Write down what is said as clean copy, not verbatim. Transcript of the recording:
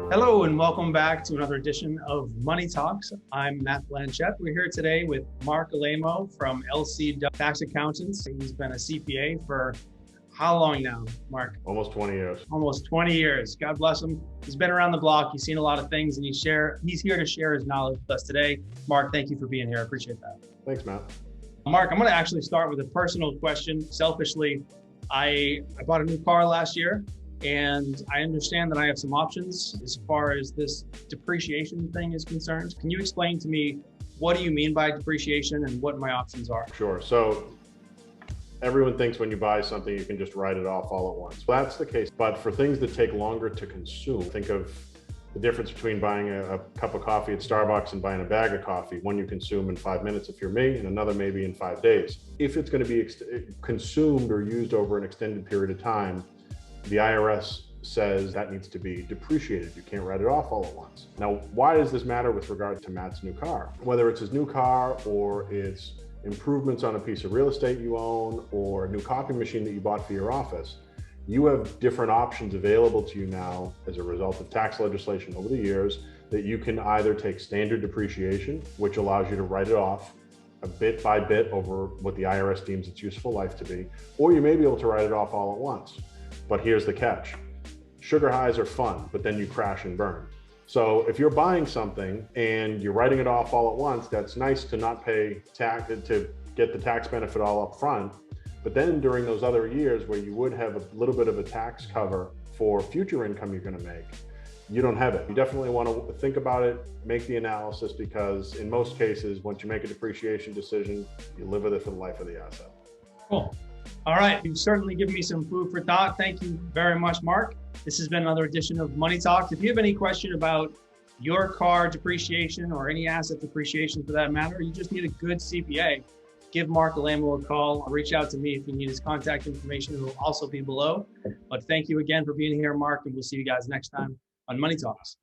Hello and welcome back to another edition of Money Talks. I'm Matt Blanchette. We're here today with Mark Alaimo from LCW Tax Accountants. He's been a CPA for how long now, Mark? Almost 20 years. Almost 20 years. God bless him. He's been around the block. He's seen a lot of things, and he's here to share his knowledge with us today. Mark, thank you for being here. I appreciate that. Thanks, Matt. Mark, I'm going to actually start with a personal question. Selfishly, I bought a new car last year, and I understand that I have some options as far as this depreciation thing is concerned. Can you explain to me what do you mean by depreciation and what my options are? Sure. So everyone thinks when you buy something, you can just write it off all at once. Well, that's the case. But for things that take longer to consume, think of the difference between buying a cup of coffee at Starbucks and buying a bag of coffee. One you consume in 5 minutes if you're me, and another maybe in 5 days. If it's going to be consumed or used over an extended period of time, the IRS says that needs to be depreciated. You can't write it off all at once. Now, why does this matter with regard to Matt's new car? Whether it's his new car or it's improvements on a piece of real estate you own or a new copy machine that you bought for your office, you have different options available to you now as a result of tax legislation over the years that you can either take standard depreciation, which allows you to write it off a bit by bit over what the IRS deems its useful life to be, or you may be able to write it off all at once. But here's the catch. Sugar highs are fun, but then you crash and burn. So if you're buying something and you're writing it off all at once, that's nice to not pay tax, to get the tax benefit all up front. But then during those other years where you would have a little bit of a tax cover for future income you're going to make, you don't have it. You definitely want to think about it, make the analysis, because in most cases, once you make a depreciation decision, you live with it for the life of the asset. Cool. All right, you've certainly given me some food for thought. Thank you very much, Mark. This has been another edition of Money Talks. If you have any question about your car depreciation or any asset depreciation for that matter, you just need a good CPA, give Mark Alaimo a call or reach out to me if you need his contact information. It will also be below. But thank you again for being here, Mark, and we'll see you guys next time on Money Talks.